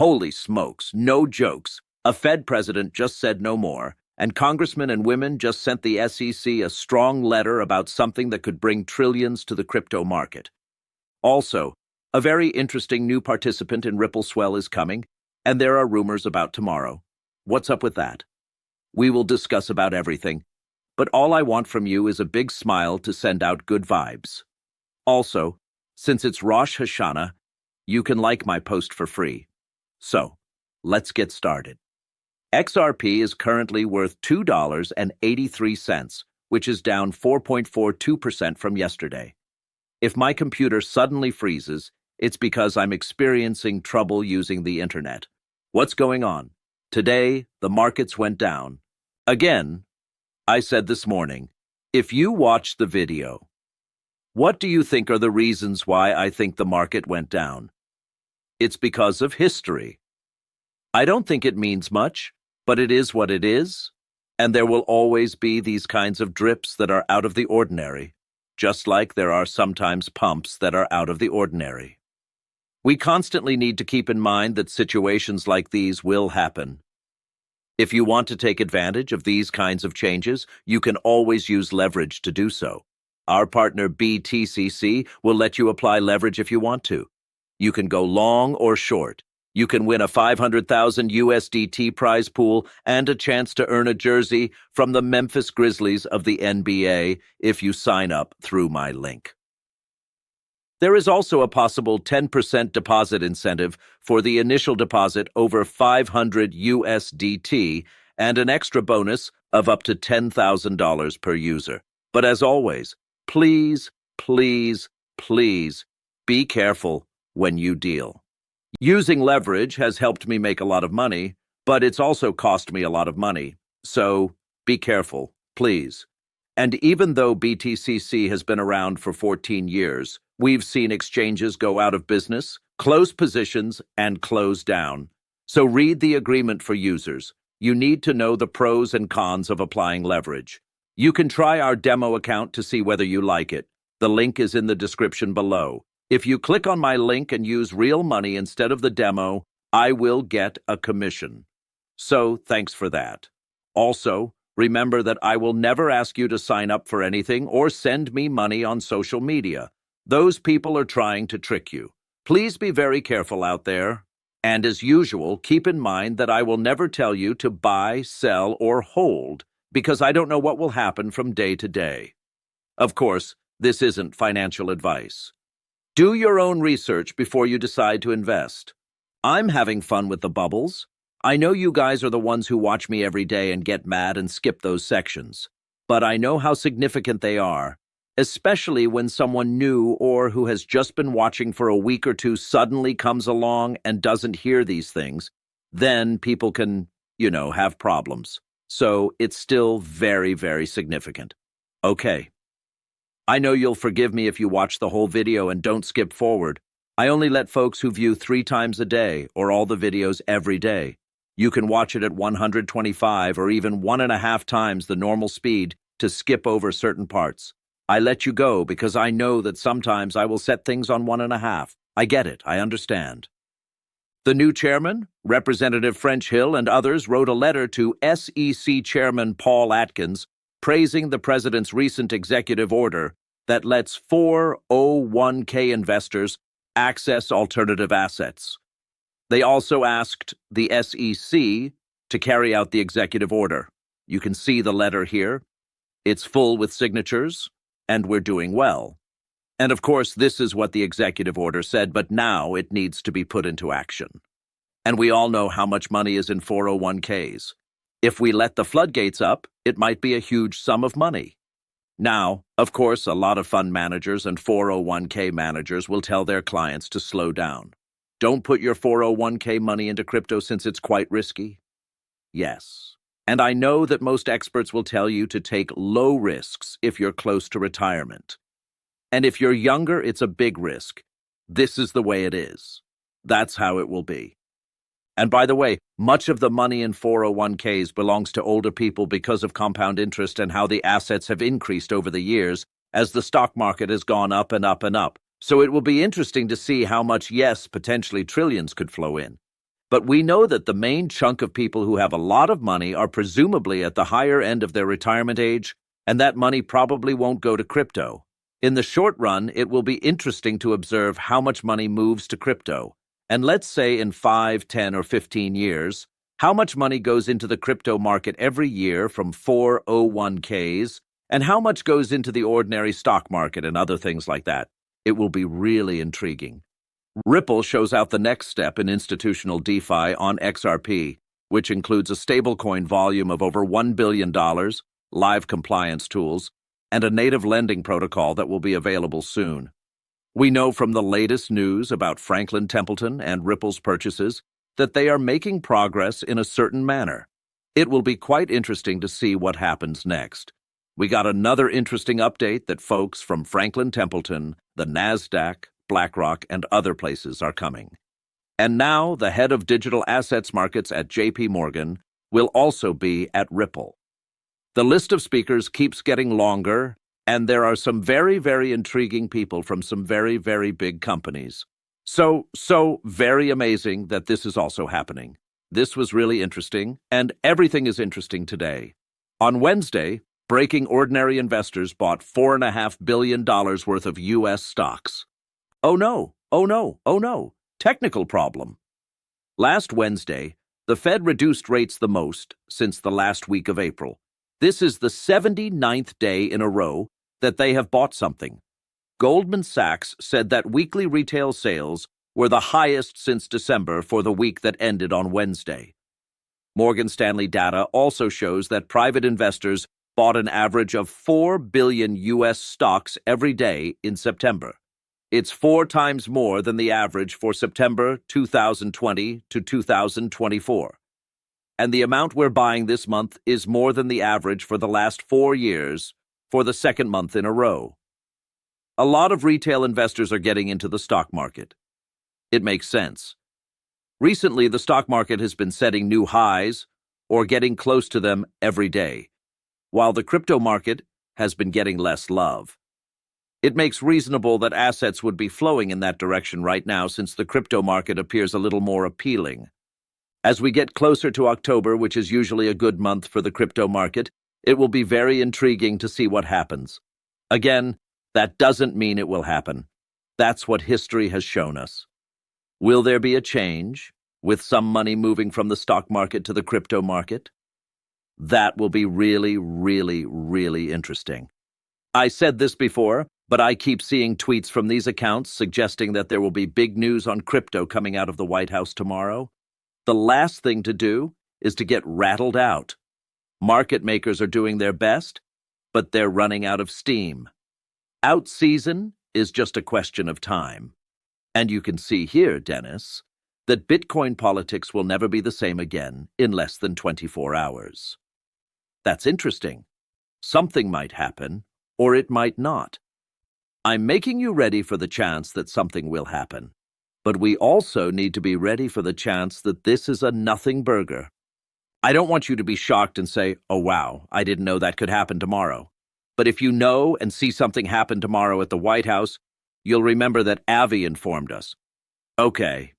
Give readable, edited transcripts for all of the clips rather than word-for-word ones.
Holy smokes, no jokes. A Fed president just said no more, and congressmen and women just sent the SEC a strong letter about something that could bring trillions to the crypto market. Also, a very interesting new participant in Ripple Swell is coming, and there are rumors about tomorrow. What's up with that? We will discuss about everything, but all I want from you is a big smile to send out good vibes. Also, since it's Rosh Hashanah, you can like my post for free. So, let's get started. XRP is currently worth $2.83, which is down 4.42% from yesterday. If my computer suddenly freezes, it's because I'm experiencing trouble using the internet. What's going on? Today, the markets went down. Again, I said this morning, if you watched the video, what do you think are the reasons why I think the market went down? It's because of history. I don't think it means much, but it is what it is, and there will always be these kinds of drips that are out of the ordinary, just like there are sometimes pumps that are out of the ordinary. We constantly need to keep in mind that situations like these will happen. If you want to take advantage of these kinds of changes, you can always use leverage to do so. Our partner BTCC will let you apply leverage if you want to. You can go long or short. You can win a 500,000 USDT prize pool and a chance to earn a jersey from the Memphis Grizzlies of the NBA if you sign up through my link. There is also a possible 10% deposit incentive for the initial deposit over 500 USDT and an extra bonus of up to $10,000 per user. But as always, please, please, please be careful when you deal. Using leverage has helped me make a lot of money, but it's also cost me a lot of money. So be careful, please. And even though BTCC has been around for 14 years, we've seen exchanges go out of business, close positions, and close down. So read the agreement for users. You need to know the pros and cons of applying leverage. You can try our demo account to see whether you like it. The link is in the description below. If you click on my link and use real money instead of the demo, I will get a commission. So thanks for that. Also, remember that I will never ask you to sign up for anything or send me money on social media. Those people are trying to trick you. Please be very careful out there. And as usual, keep in mind that I will never tell you to buy, sell, or hold, because I don't know what will happen from day to day. Of course, this isn't financial advice. Do your own research before you decide to invest. I'm having fun with the bubbles. I know you guys are the ones who watch me every day and get mad and skip those sections. But I know how significant they are, especially when someone new or who has just been watching for a week or two suddenly comes along and doesn't hear these things. Then people can, have problems. So it's still very, very significant. Okay. I know you'll forgive me if you watch the whole video and don't skip forward. I only let folks who view 3 times a day or all the videos every day. You can watch it at 125 or even 1.5 times the normal speed to skip over certain parts. I let you go because I know that sometimes I will set things on 1.5. I get it. I understand. The new chairman, Representative French Hill, and others wrote a letter to SEC Chairman Paul Atkins praising the president's recent executive order that lets 401k investors access alternative assets. They also asked the SEC to carry out the executive order. You can see the letter here. It's full with signatures, and we're doing well. And of course, this is what the executive order said, but now it needs to be put into action. And we all know how much money is in 401ks. If we let the floodgates up, it might be a huge sum of money. Now, of course, a lot of fund managers and 401k managers will tell their clients to slow down. Don't put your 401k money into crypto since it's quite risky. Yes. And I know that most experts will tell you to take low risks if you're close to retirement. And if you're younger, it's a big risk. This is the way it is. That's how it will be. And by the way, much of the money in 401ks belongs to older people because of compound interest and how the assets have increased over the years as the stock market has gone up and up and up. So it will be interesting to see how much, yes, potentially trillions could flow in. But we know that the main chunk of people who have a lot of money are presumably at the higher end of their retirement age, and that money probably won't go to crypto. In the short run, it will be interesting to observe how much money moves to crypto. And let's say in 5, 10, or 15 years, how much money goes into the crypto market every year from 401ks, and how much goes into the ordinary stock market and other things like that. It will be really intriguing. Ripple shows out the next step in institutional DeFi on XRP, which includes a stablecoin volume of over $1 billion, live compliance tools, and a native lending protocol that will be available soon. We know from the latest news about Franklin Templeton and Ripple's purchases that they are making progress in a certain manner. It will be quite interesting to see what happens next. We got another interesting update that folks from Franklin Templeton, the NASDAQ, BlackRock, and other places are coming. And now the head of digital assets markets at JPMorgan will also be at Ripple. The list of speakers keeps getting longer, and there are some very, very intriguing people from some very, very big companies. So very amazing that this is also happening. This was really interesting, and everything is interesting today. On Wednesday, breaking ordinary investors bought $4.5 billion worth of U.S. stocks. Oh no, technical problem. Last Wednesday, the Fed reduced rates the most since the last week of April. This is the 79th day in a row that they have bought something. Goldman Sachs said that weekly retail sales were the highest since December for the week that ended on Wednesday. Morgan Stanley data also shows that private investors bought an average of 4 billion U.S. stocks every day in September. It's 4 times more than the average for September 2020 to 2024. And the amount we're buying this month is more than the average for the last 4 years for the second month in a row. A lot of retail investors are getting into the stock market. It makes sense. Recently, the stock market has been setting new highs or getting close to them every day, while the crypto market has been getting less love. It makes reasonable that assets would be flowing in that direction right now since the crypto market appears a little more appealing. As we get closer to October, which is usually a good month for the crypto market, it will be very intriguing to see what happens. Again, that doesn't mean it will happen. That's what history has shown us. Will there be a change, with some money moving from the stock market to the crypto market? That will be really, really, really interesting. I said this before, but I keep seeing tweets from these accounts suggesting that there will be big news on crypto coming out of the White House tomorrow. The last thing to do is to get rattled out. Market makers are doing their best, but they're running out of steam. Out season is just a question of time. And you can see here, Dennis, that Bitcoin politics will never be the same again in less than 24 hours. That's interesting. Something might happen, or it might not. I'm making you ready for the chance that something will happen. But we also need to be ready for the chance that this is a nothing burger. I don't want you to be shocked and say, oh wow, I didn't know that could happen tomorrow. But if you know and see something happen tomorrow at the White House, you'll remember that Avi informed us. Okay.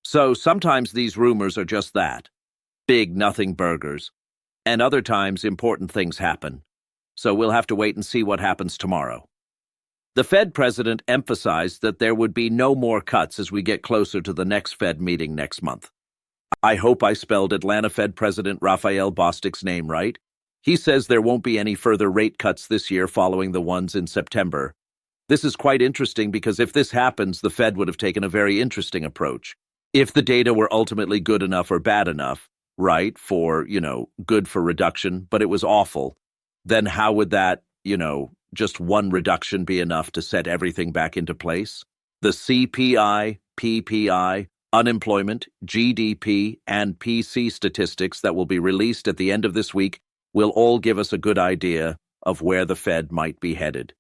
So sometimes these rumors are just that. Big nothing burgers. And other times important things happen. So we'll have to wait and see what happens tomorrow. The Fed president emphasized that there would be no more cuts as we get closer to the next Fed meeting next month. I hope I spelled Atlanta Fed President Raphael Bostic's name right. He says there won't be any further rate cuts this year following the ones in September. This is quite interesting because if this happens, the Fed would have taken a very interesting approach. If the data were ultimately good enough or bad enough, right, for, good for reduction, but it was awful, then how would that, just one reduction be enough to set everything back into place? The CPI, PPI, unemployment, GDP, and PC statistics that will be released at the end of this week will all give us a good idea of where the Fed might be headed.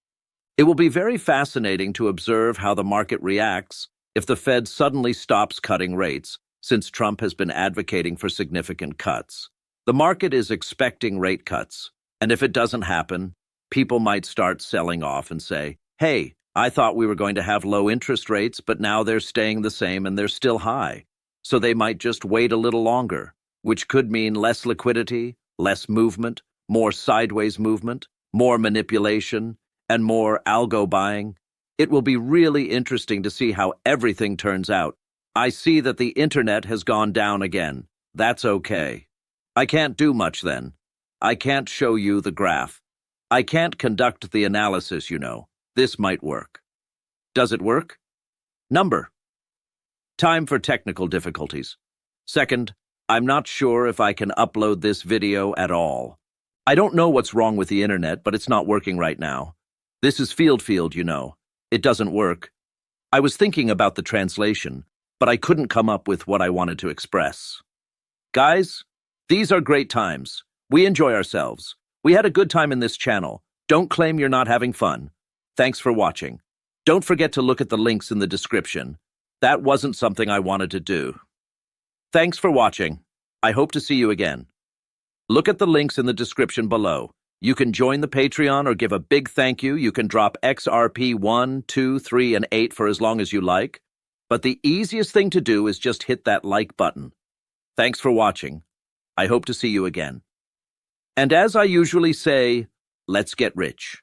It will be very fascinating to observe how the market reacts if the Fed suddenly stops cutting rates, since Trump has been advocating for significant cuts. The market is expecting rate cuts, and if it doesn't happen, people might start selling off and say, hey, I thought we were going to have low interest rates, but now they're staying the same and they're still high. so they might just wait a little longer, which could mean less liquidity, less movement, more sideways movement, more manipulation, and more algo buying. It will be really interesting to see how everything turns out. I see that the internet has gone down again. That's okay. I can't do much then. I can't show you the graph. I can't conduct the analysis, you know. This might work. Does it work? Number. Time for technical difficulties. Second, I'm not sure if I can upload this video at all. I don't know what's wrong with the internet, but it's not working right now. This is field, you know. It doesn't work. I was thinking about the translation, but I couldn't come up with what I wanted to express. Guys, these are great times. We enjoy ourselves. We had a good time in this channel. Don't claim you're not having fun. Thanks for watching. Don't forget to look at the links in the description. That wasn't something I wanted to do. Thanks for watching. I hope to see you again. Look at the links in the description below. You can join the Patreon or give a big thank you. You can drop XRP 1, 2, 3, and 8 for as long as you like. But the easiest thing to do is just hit that like button. Thanks for watching. I hope to see you again. And as I usually say, let's get rich.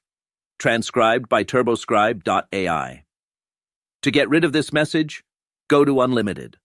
Transcribed by turboscribe.ai. To get rid of this message, go to Unlimited.